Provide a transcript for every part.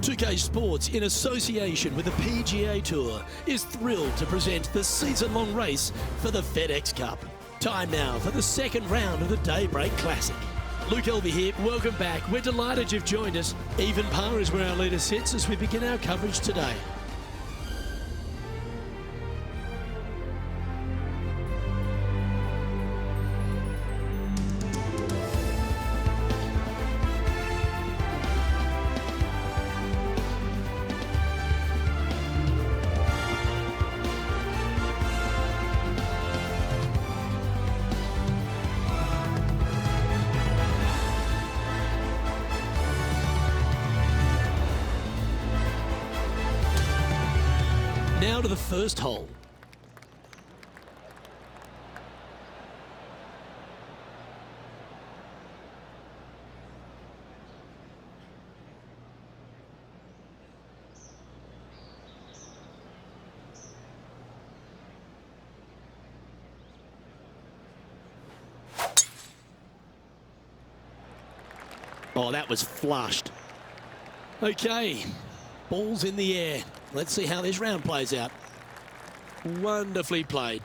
2K Sports, in association with the PGA Tour, is thrilled to present the season-long race for the FedEx Cup. Time now for the second round of the Daybreak Classic. Luke Elvey here, welcome back. We're delighted you've joined us. Even par is where our leader sits as we begin our coverage today. Now to the first hole. Oh, that was flushed. Okay, ball's in the air. Let's see how this round plays out. Wonderfully played.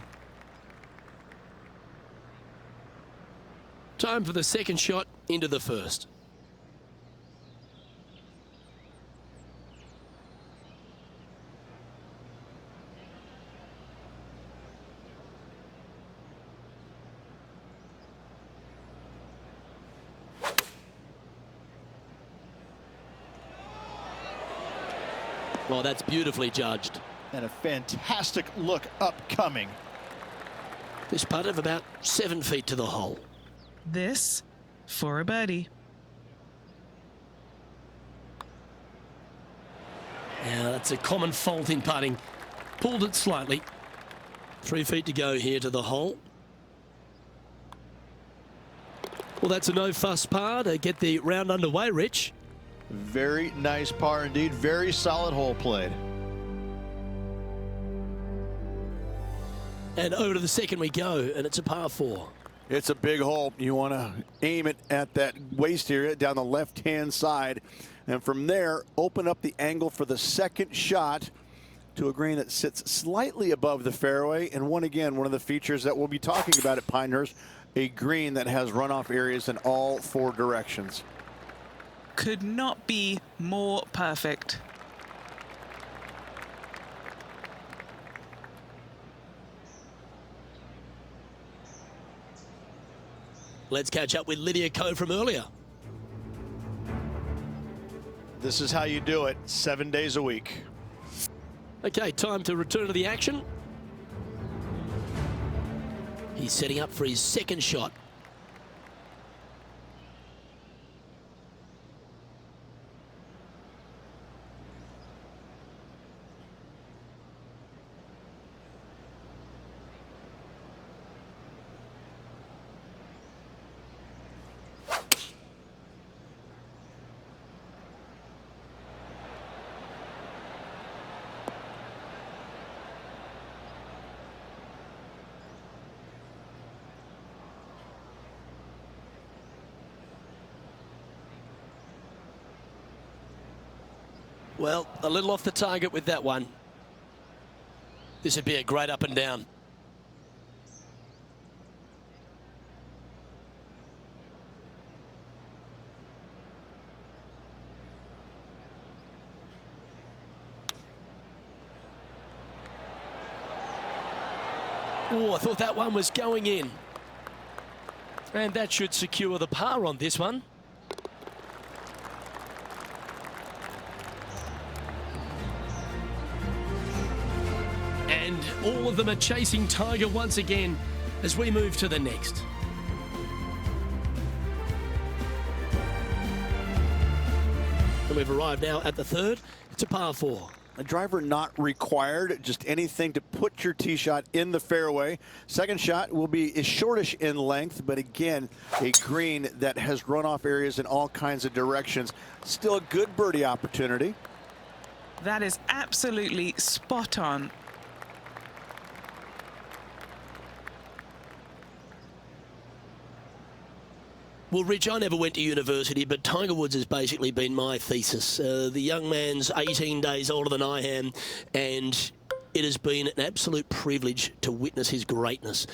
Time for the second shot into the first. Well, that's beautifully judged. And a fantastic look upcoming. This putt of about 7 feet to the hole. This for a birdie. Yeah, that's a common fault in putting. Pulled it slightly. 3 feet to go here to the hole. Well, that's a no-fuss par to get the round underway, Rich. Very nice par indeed. Very solid hole played. And over to the second we go, and it's a par 4. It's a big hole. You want to aim it at that waist area down the left-hand side. And from there, open up the angle for the second shot to a green that sits slightly above the fairway. And one of the features that we'll be talking about at Pinehurst, a green that has runoff areas in all 4 directions. Could not be more perfect. Let's catch up with Lydia Ko from earlier. This is how you do it 7 days a week. Okay, time to return to the action. He's setting up for his second shot. Well, a little off the target with that one. This would be a great up and down. Oh, I thought that one was going in. And that should secure the par on this one. And all of them are chasing Tiger once again as we move to the next. And we've arrived now at the third. It's a par 4. A driver not required, just anything to put your tee shot in the fairway. Second shot will be shortish in length, but again, a green that has runoff areas in all kinds of directions. Still a good birdie opportunity. That is absolutely spot on. Well, Rich, I never went to university, but Tiger Woods has basically been my thesis. The young man's 18 days older than I am, and it has been an absolute privilege to witness his greatness.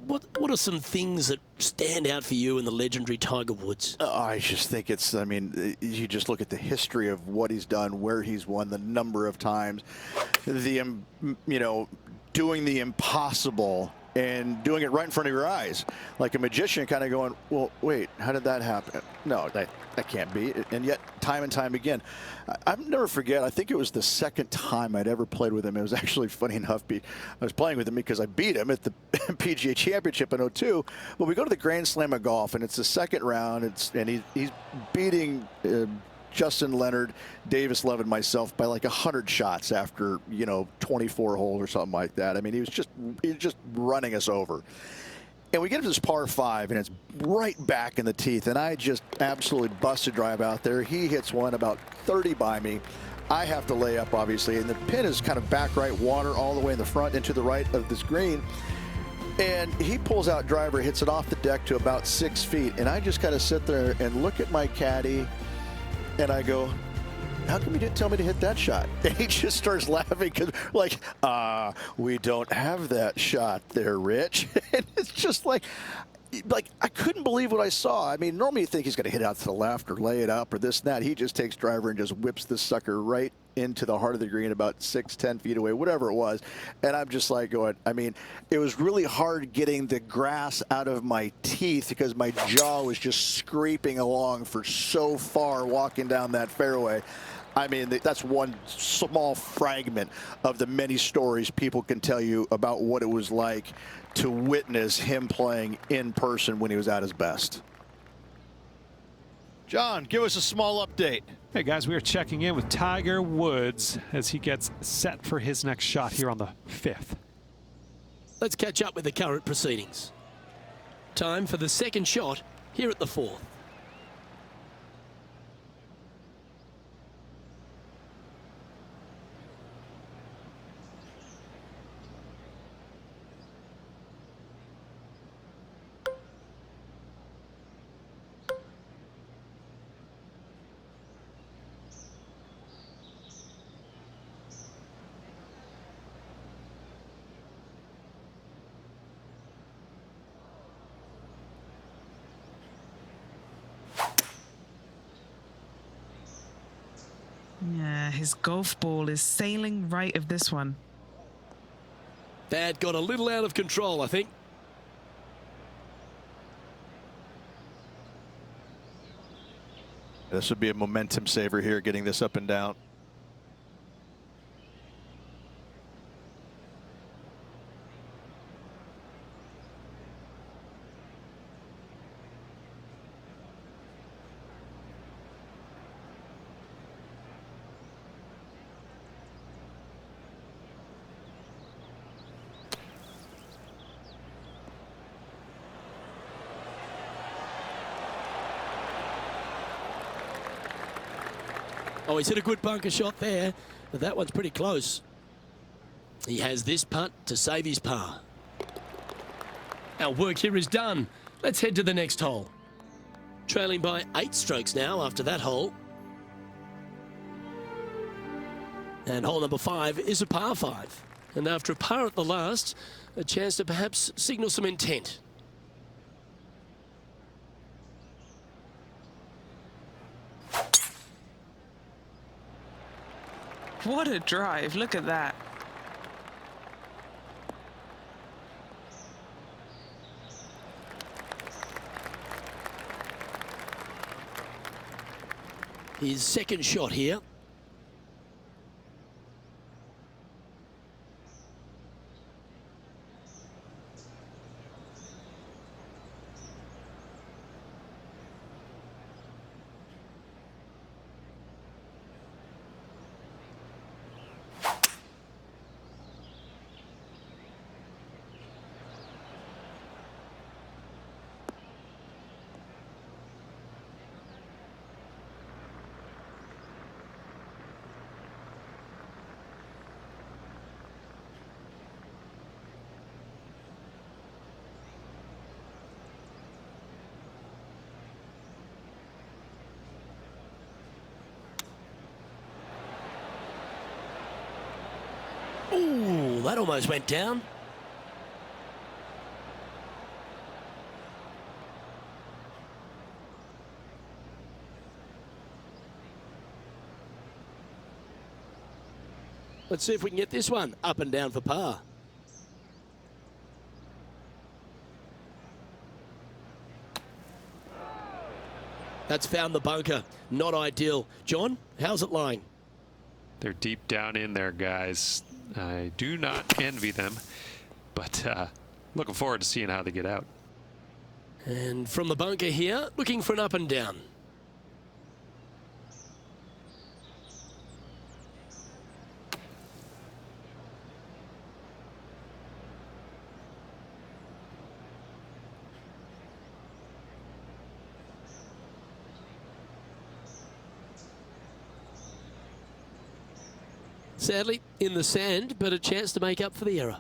What are some things that stand out for you in the legendary Tiger Woods? I just think it's, I mean, you just look at the history of what he's done, where he's won, the number of times, the, you know, doing the impossible and doing it right in front of your eyes, like a magician, kind of going, well, wait, how did that happen? No, that can't be. And yet, time and time again, I'll never forget, I think it was the second time I'd ever played with him. It was actually funny enough, I was playing with him because I beat him at the PGA Championship in '02. But we go to the Grand Slam of golf, and it's the second round, and he's beating Justin Leonard, Davis Love, and myself by like 100 shots after, you know, 24 holes or something like that. I mean, he was just running us over. And we get to this par 5, and it's right back in the teeth, and I just absolutely busted drive out there. He hits one about 30 by me. I have to lay up, obviously, and the pin is kind of back right, water all the way in the front and to the right of this green. And he pulls out driver, hits it off the deck to about 6 feet, and I just kind of sit there and look at my caddy, and I go, how come you didn't tell me to hit that shot? And he just starts laughing because, like, we don't have that shot there, Rich. And it's just like I couldn't believe what I saw. I mean, normally you think he's going to hit out to the left or lay it up or this and that. He just takes driver and just whips this sucker right into the heart of the green about 6-10 feet away, whatever it was. And I'm just like going, I mean, it was really hard getting the grass out of my teeth because my jaw was just scraping along for so far walking down that fairway. I mean, that's one small fragment of the many stories people can tell you about what it was like to witness him playing in person when he was at his best. John, give us a small update. Hey guys, we are checking in with Tiger Woods as he gets set for his next shot here on the 5th. Let's catch up with the current proceedings. Time for the second shot here at the 4th. Yeah, his golf ball is sailing right of this one. That got a little out of control, I think. This would be a momentum saver here, getting this up and down. Oh, he's hit a good bunker shot there, but that one's pretty close. He has this putt to save his par. Our work here is done. Let's head to the next hole. Trailing by 8 strokes now after that hole. And hole number 5 is a par 5. And after a par at the last, a chance to perhaps signal some intent. What a drive. Look at that. His second shot here. Ooh, that almost went down. Let's see if we can get this one up and down for par. That's found the bunker. Not ideal. John, how's it lying? They're deep down in there, guys. I do not envy them, but looking forward to seeing how they get out. And from the bunker here, looking for an up and down. Sadly, in the sand, but a chance to make up for the error.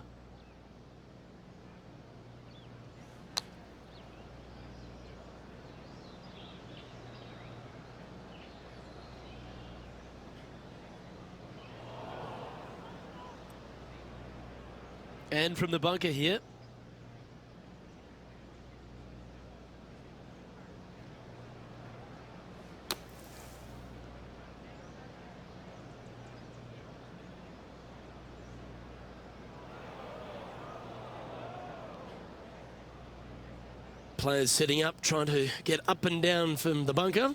And from the bunker here. Players setting up, trying to get up and down from the bunker.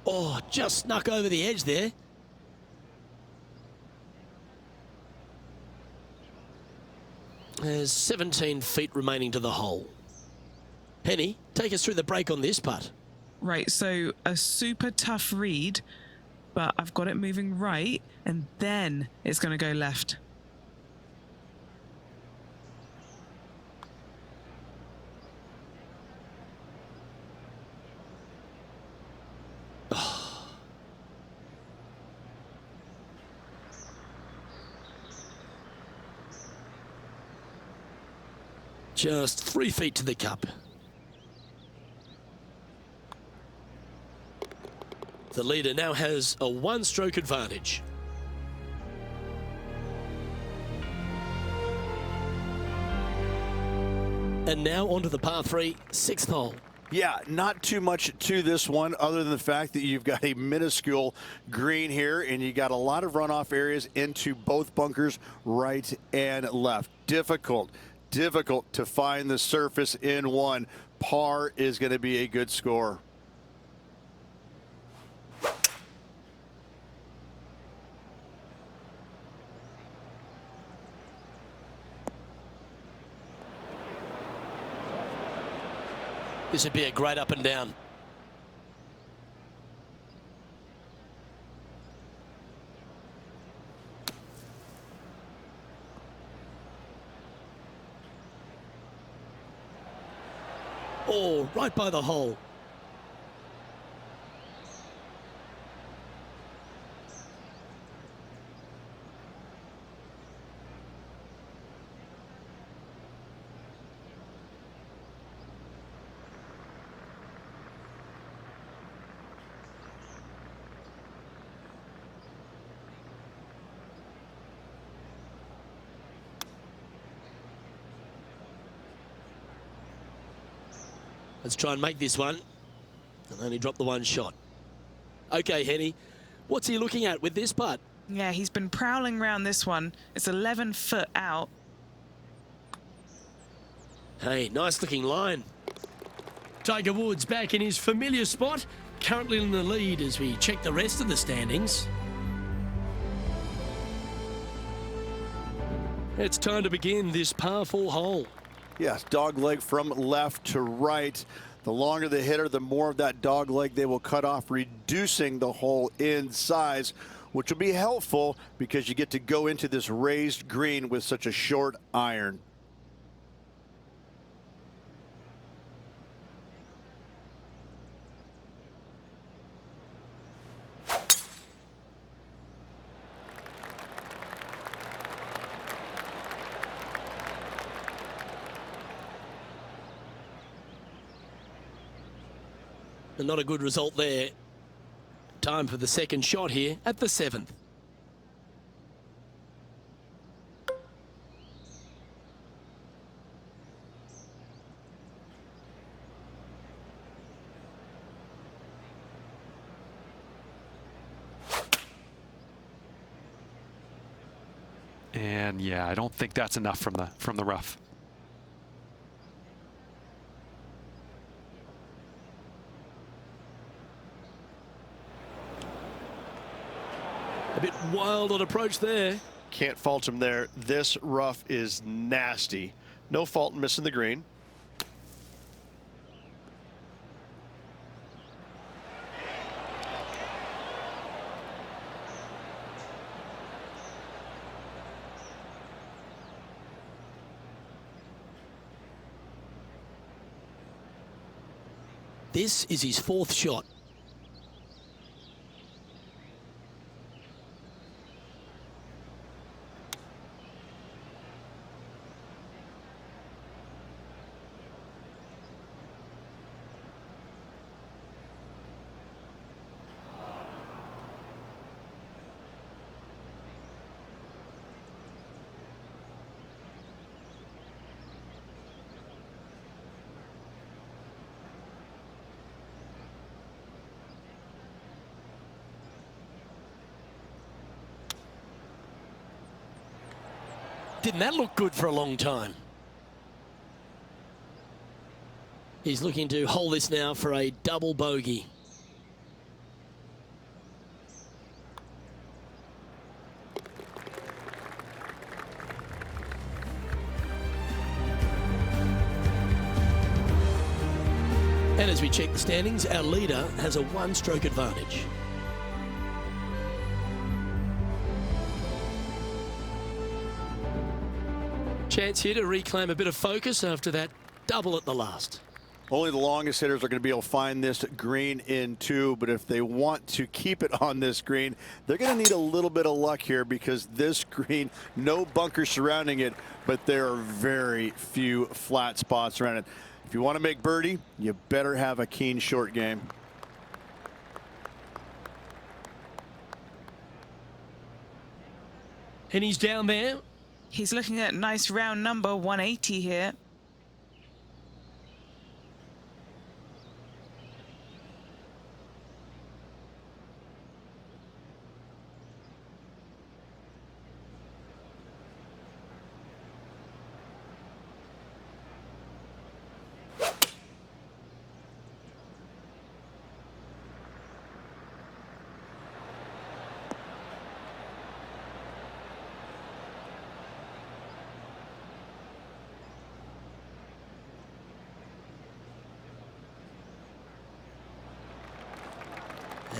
Oh, just snuck over the edge there. There's 17 feet remaining to the hole. Penny, take us through the break on this putt. Right, so a super tough read, but I've got it moving right, and then it's going to go left. Just 3 feet to the cup. The leader now has a one-stroke advantage. And now onto the par 3, 6th hole. Yeah, not too much to this one other than the fact that you've got a minuscule green here and you got a lot of runoff areas into both bunkers, right and left. Difficult to find the surface in one. Par is going to be a good score. This would be a great up and down. Oh, right by the hole. Let's try and make this one. And only drop the one shot. Okay, Henny. What's he looking at with this putt? Yeah, he's been prowling around this one. It's 11 foot out. Hey, nice looking line. Tiger Woods back in his familiar spot. Currently in the lead as we check the rest of the standings. It's time to begin this par 4 hole. Yes, dog leg from left to right. The longer the hitter, the more of that dog leg they will cut off, reducing the hole in size, which will be helpful because you get to go into this raised green with such a short iron. And not a good result there. Time for the second shot here at the 7th. And yeah, I don't think that's enough from the rough. A bit wild on approach there. Can't fault him there. This rough is nasty. No fault in missing the green. This is his 4th shot. Didn't that look good for a long time? He's looking to hold this now for a double bogey. And as we check the standings, our leader has a 1-stroke advantage. Chance here to reclaim a bit of focus after that double at the last. Only the longest hitters are going to be able to find this green in 2, but if they want to keep it on this green, they're going to need a little bit of luck here, because this green, no bunkers surrounding it, but there are very few flat spots around it. If you want to make birdie, you better have a keen short game. And he's down there. He's looking at nice round number 180 here.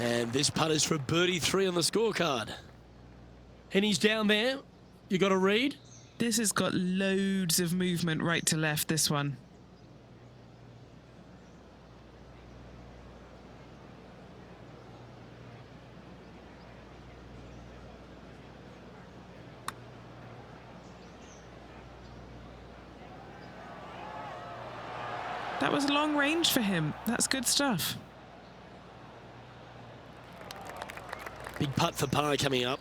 And this putt is for birdie 3 on the scorecard. And he's down there. You got a read? This has got loads of movement right to left, this one. That was long range for him. That's good stuff. Big putt for par coming up.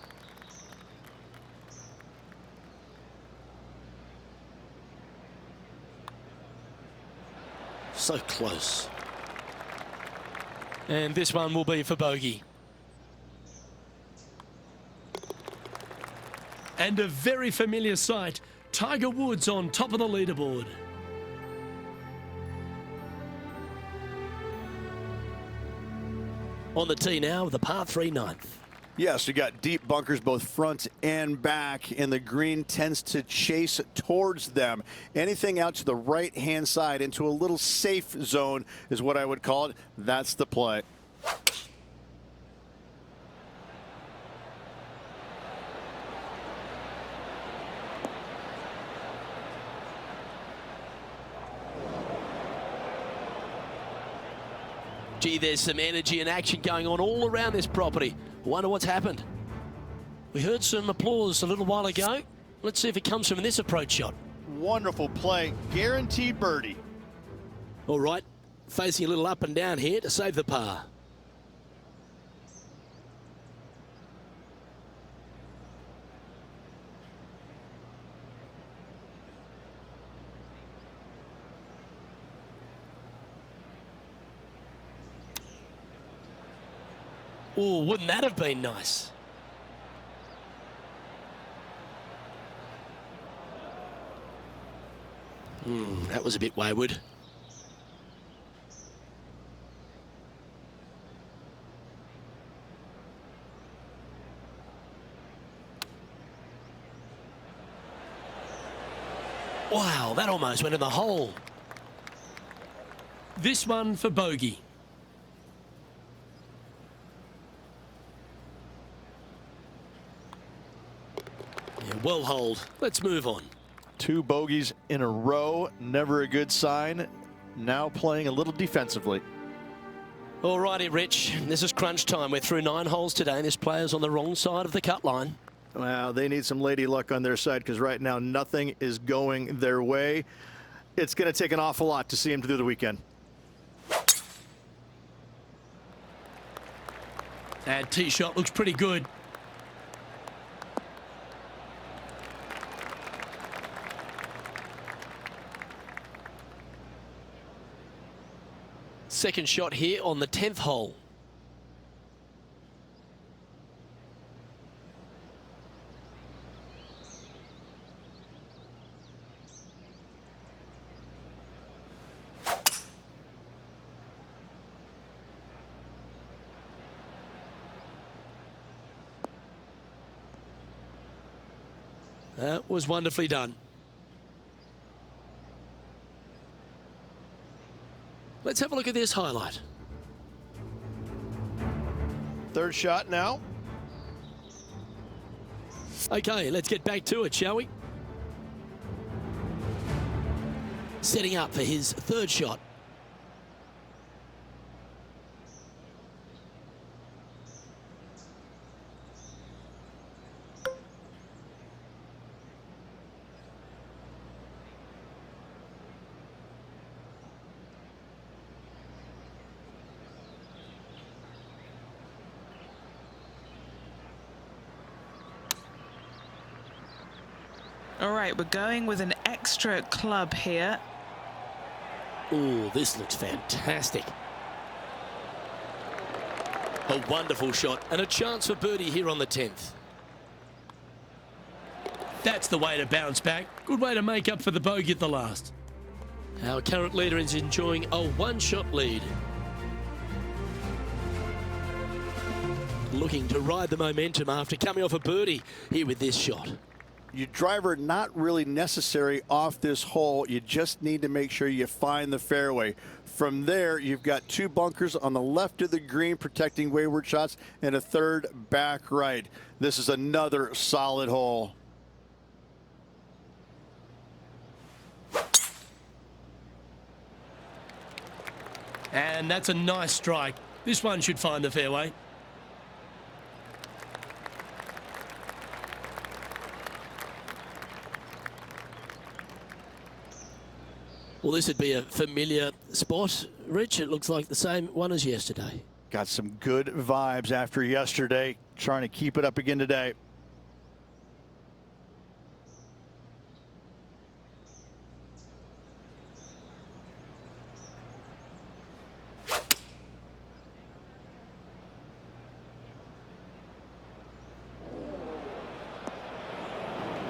So close. And this one will be for bogey. And a very familiar sight. Tiger Woods on top of the leaderboard. On the tee now, the par 3 ninth. Yes, you got deep bunkers both front and back, and the green tends to chase towards them. Anything out to the right-hand side into a little safe zone is what I would call it. That's the play. Gee, there's some energy and action going on all around this property. Wonder what's happened. We heard some applause a little while ago. Let's see if it comes from this approach shot. Wonderful play. Guaranteed birdie. All right, facing a little up and down here to save the par. Oh, wouldn't that have been nice? That was a bit wayward. Wow, that almost went in the hole. This one for bogey. Yeah, well holed. Let's move on. 2 bogeys in a row, never a good sign. Now playing a little defensively. Alrighty, Rich. This is crunch time. We're through 9 holes today, and this player's on the wrong side of the cut line. Well, they need some lady luck on their side because right now nothing is going their way. It's going to take an awful lot to see them through the weekend. That tee shot looks pretty good. Second shot here on the 10th hole. That was wonderfully done. Let's have a look at this highlight. Third shot now. Okay, let's get back to it, shall we? Setting up for his third shot. All right, we're going with an extra club here. Oh, this looks fantastic. A wonderful shot and a chance for birdie here on the 10th. That's the way to bounce back. Good way to make up for the bogey at the last. Our current leader is enjoying a 1-shot lead. Looking to ride the momentum after coming off a birdie here with this shot. Your driver not really necessary off this hole. You just need to make sure you find the fairway. From there, you've got 2 bunkers on the left of the green protecting wayward shots and a third back right. This is another solid hole. And that's a nice strike. This one should find the fairway. Well, this would be a familiar spot, Rich. It looks like the same one as yesterday. Got some good vibes after yesterday. Trying to keep it up again today.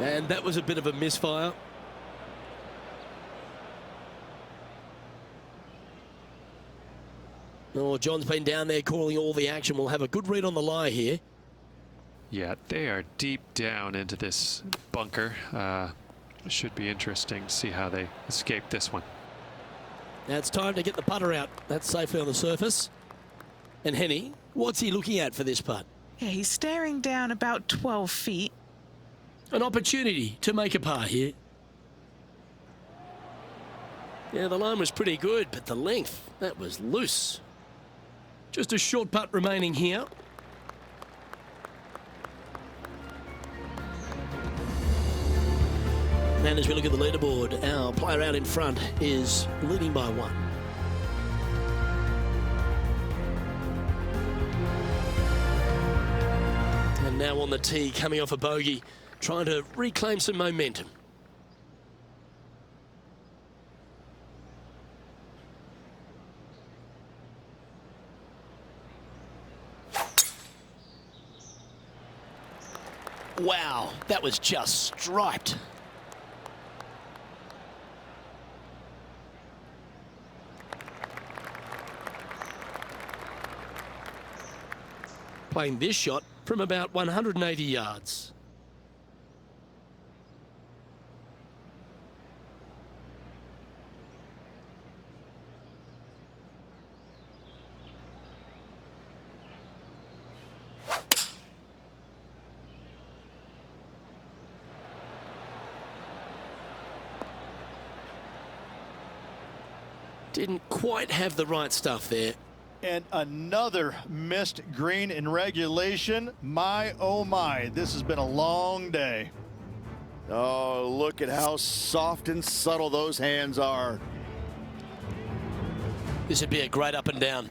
And that was a bit of a misfire. Oh, John's been down there calling all the action. We'll have a good read on the lie here. Yeah, they are deep down into this bunker. Should be interesting to see how they escape this one. Now it's time to get the putter out. That's safely on the surface. And Henny, what's he looking at for this putt? Yeah, he's staring down about 12 feet. An opportunity to make a par here. Yeah, the line was pretty good, but the length, that was loose. Just a short putt remaining here. And as we look at the leaderboard, our player out in front is leading by 1. And now on the tee, coming off a bogey, trying to reclaim some momentum. Wow, that was just striped. Playing this shot from about 180 yards. Didn't quite have the right stuff there. And another missed green in regulation. My, oh my, this has been a long day. Oh, look at how soft and subtle those hands are. This would be a great up and down.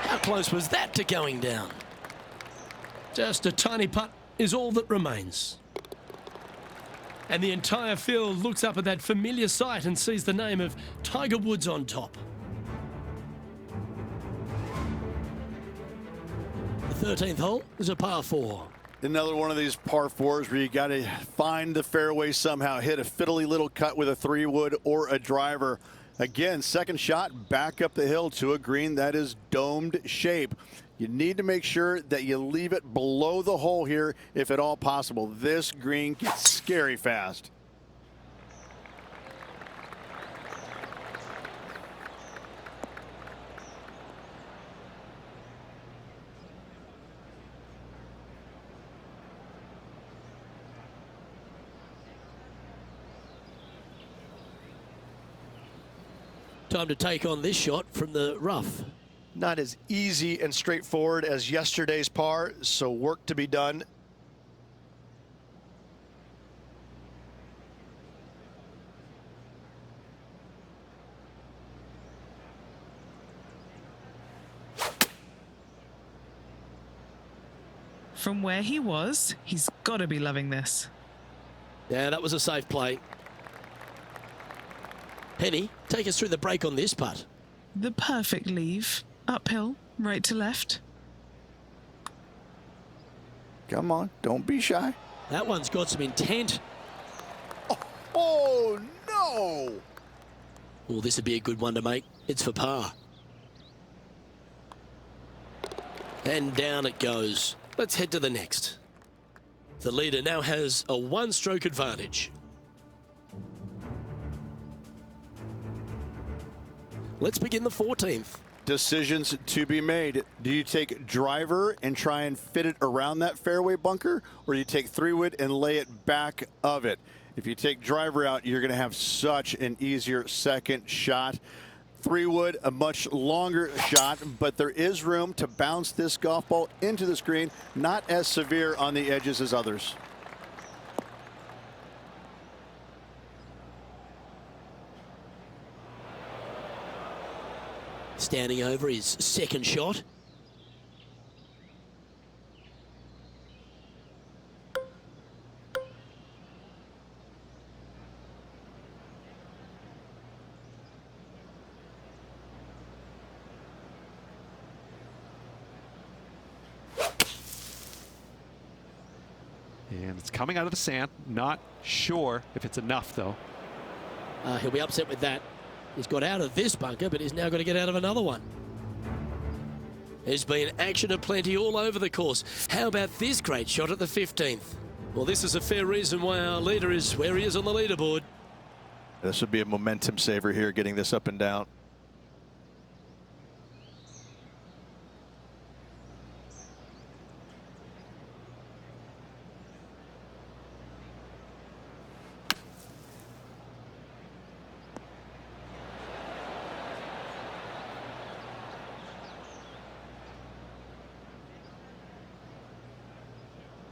How close was that to going down? Just a tiny putt is all that remains. And the entire field looks up at that familiar sight and sees the name of Tiger Woods on top. The 13th hole is a par 4. Another one of these par 4s where you got to find the fairway somehow, hit a fiddly little cut with a 3-wood or a driver. Again, second shot back up the hill to a green that is domed shape. You need to make sure that you leave it below the hole here if at all possible. This green gets scary fast. Time to take on this shot from the rough. Not as easy and straightforward as yesterday's par, so work to be done. From where he was, he's got to be loving this. Yeah, that was a safe play. Penny, take us through the break on this putt. The perfect leave. Uphill, right to left. Come on, don't be shy. That one's got some intent. Oh, no! Oh, this would be a good one to make. It's for par. And down it goes. Let's head to the next. The leader now has a one-stroke advantage. Let's begin the 14th. Decisions to be made. Do you take driver and try and fit it around that fairway bunker, or do you take 3-wood and lay it back of it? If you take driver out, you're going to have such an easier second shot. 3-wood, a much longer shot, but there is room to bounce this golf ball into the screen, not as severe on the edges as others. Standing over his second shot. And it's coming out of the sand. Not sure if it's enough, though. He'll be upset with that. He's got out of this bunker, but he's now got to get out of another one. There's been action aplenty all over the course. How about this great shot at the 15th? Well, this is a fair reason why our leader is where he is on the leaderboard. This would be a momentum saver here, getting this up and down.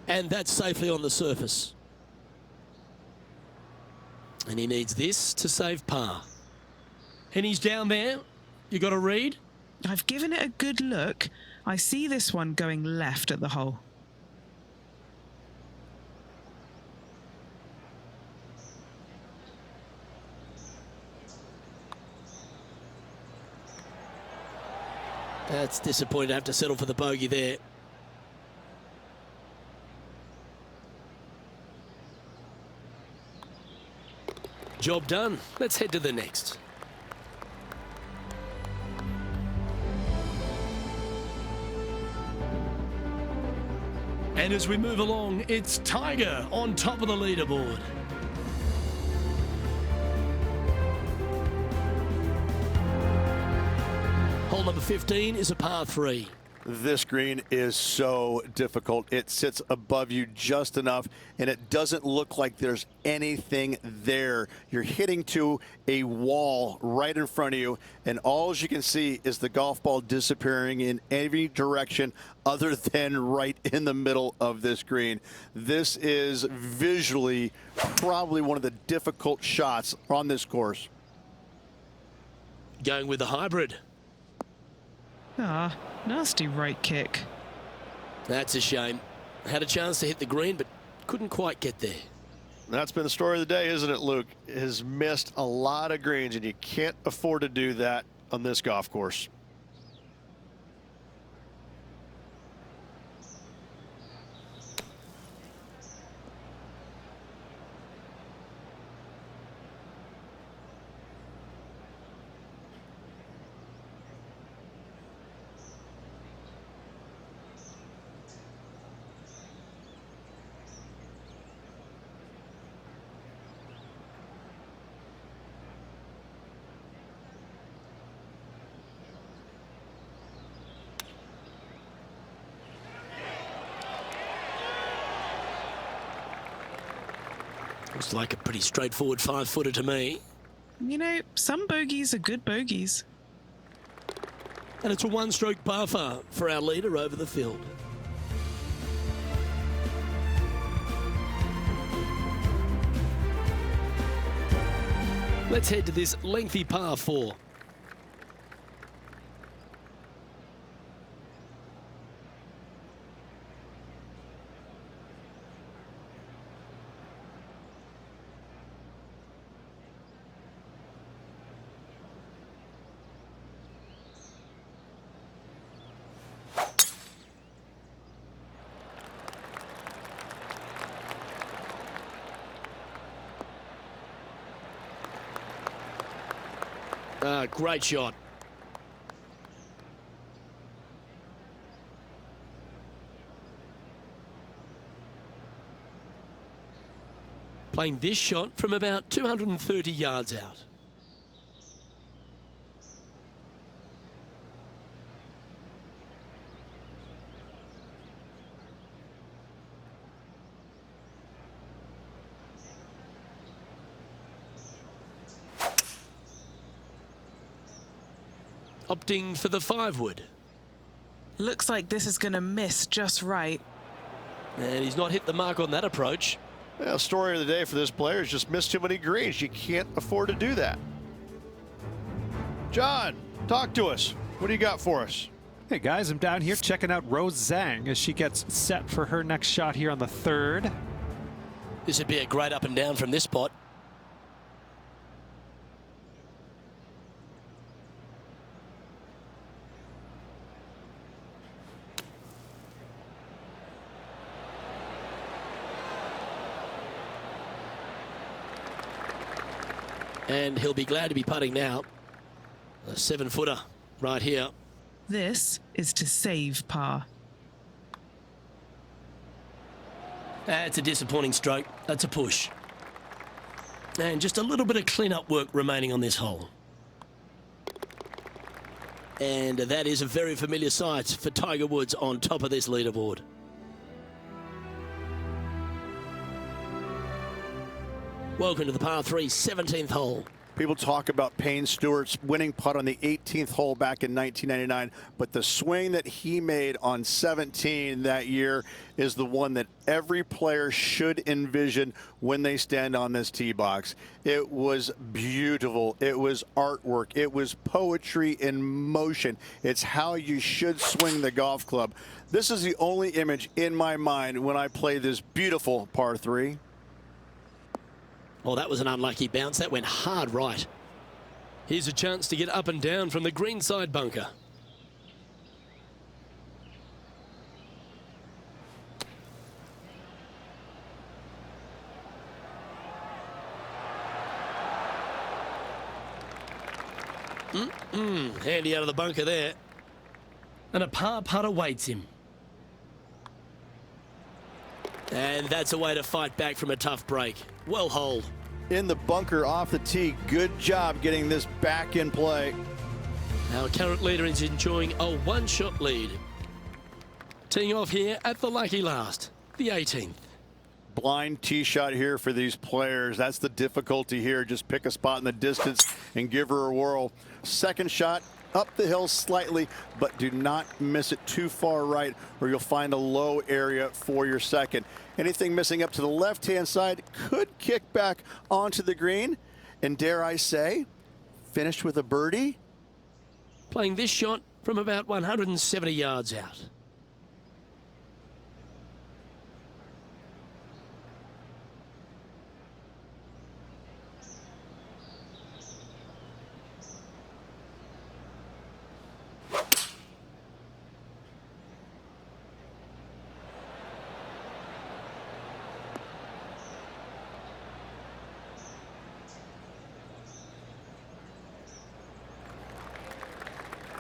And that's safely on the surface. And he needs this to save par. And he's down there. You got a read? I've given it a good look. I see this one going left at the hole. That's disappointing to have to settle for the bogey there. Job done. Let's head to the next. And as we move along, it's Tiger on top of the leaderboard. Hole number 15 is a par 3. This green is so difficult. It sits above you just enough, and it doesn't look like there's anything there. You're hitting to a wall right in front of you, and all you can see is the golf ball disappearing in every direction other than right in the middle of this green. This is visually probably one of the difficult shots on this course. Going with the hybrid. Ah, nasty right kick. That's a shame. Had a chance to hit the green, but couldn't quite get there. That's been the story of the day, isn't it, Luke? Has missed a lot of greens, and you can't afford to do that on this golf course. Looks like a pretty straightforward 5-footer to me. You know, some bogeys are good bogeys. And it's a one-stroke par for our leader over the field. Let's head to this lengthy par 4. Great shot. Playing this shot from about 230 yards out. Opting for the 5-wood. Looks like this is going to miss just right. And he's not hit the mark on that approach. Well, story of the day for this player is just missed too many greens. You can't afford to do that. John, talk to us. What do you got for us? Hey guys, I'm down here checking out Rose Zhang as she gets set for her next shot here on the 3rd. This would be a great up and down from this spot. And he'll be glad to be putting now. A 7-footer right here. This is to save par. That's a disappointing stroke. That's a push. And just a little bit of clean-up work remaining on this hole. And that is a very familiar sight for Tiger Woods on top of this leaderboard. Welcome to the par 3 17th hole. People talk about Payne Stewart's winning putt on the 18th hole back in 1999, but the swing that he made on 17 that year is the one that every player should envision when they stand on this tee box. It was beautiful. It was artwork. It was poetry in motion. It's how you should swing the golf club. This is the only image in my mind when I play this beautiful par 3. Oh, that was an unlucky bounce. That went hard right. Here's a chance to get up and down from the greenside bunker. Handy out of the bunker there. And a par putt awaits him. And that's a way to fight back from a tough break. Well holed. In the bunker off the tee. Good job getting this back in play. Our current leader is enjoying a one-shot lead. Teeing off here at the lucky last, the 18th. Blind tee shot here for these players. That's the difficulty here. Just pick a spot in the distance and give her a whirl. Second shot up the hill slightly, but do not miss it too far right, or you'll find a low area for your second. Anything missing up to the left-hand side could kick back onto the green, and dare I say, finished with a birdie. Playing this shot from about 170 yards out.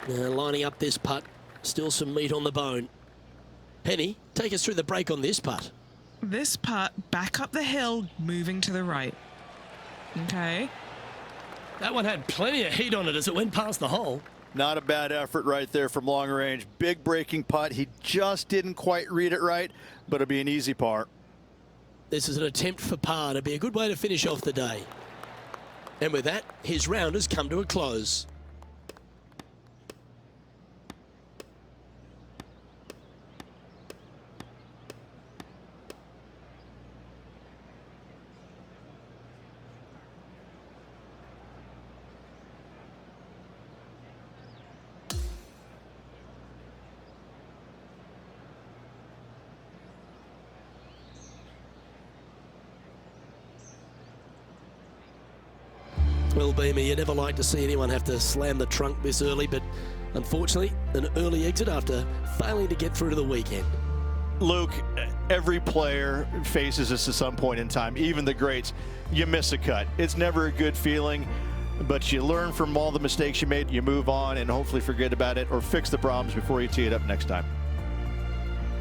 Now lining up this putt, still some meat on the bone. Penny, take us through the break on this putt. This putt back up the hill, moving to the right. Okay. That one had plenty of heat on it as it went past the hole. Not a bad effort right there from long range. Big breaking putt. He just didn't quite read it right, but it'll be an easy par. This is an attempt for par to be a good way to finish off the day. And with that, his round has come to a close. Well, Beamer, you never like to see anyone have to slam the trunk this early, but unfortunately, an early exit after failing to get through to the weekend. Luke, every player faces this at some point in time, even the greats. You miss a cut. It's never a good feeling, but you learn from all the mistakes you made, you move on, and hopefully forget about it or fix the problems before you tee it up next time.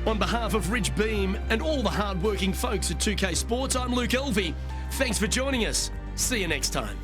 On behalf of Rich Beam and all the hard-working folks at 2K Sports, I'm Luke Elvey. Thanks for joining us. See you next time.